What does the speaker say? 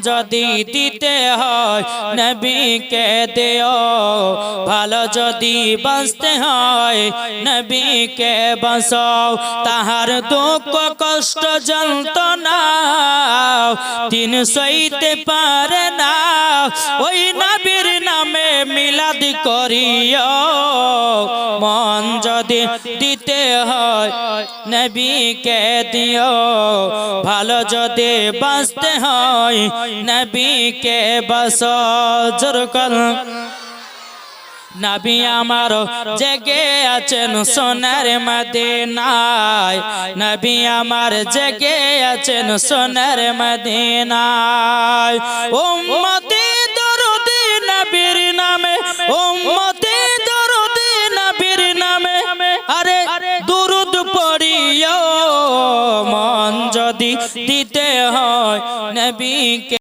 যদি দিতে হয় নবীকে দিও, ভালো যদি বাঁচতে হয় নবীকে বাঁচাও। তাহার দুঃখ কষ্ট যন্ত্রণা তিন সইতে পারে না, ওই নবীর নামে মিলাদ করিও। মন যদি দিতে হয় নবীকে দিও, ভালো যদি বাঁচতে হয় নবীকে বাঁচাও। জোর করুন। নবী আমার জেগে আছেন সোনার মদিনায়, নবী আমার জেগে আছেন সোনার মদিনায়। উম্মতি দরুদি নবীর নামে, উম্মতি দরুদি নবীর নামে, আরে দুরুদ পড়িও। মন যদি দিতে হয় নবীকে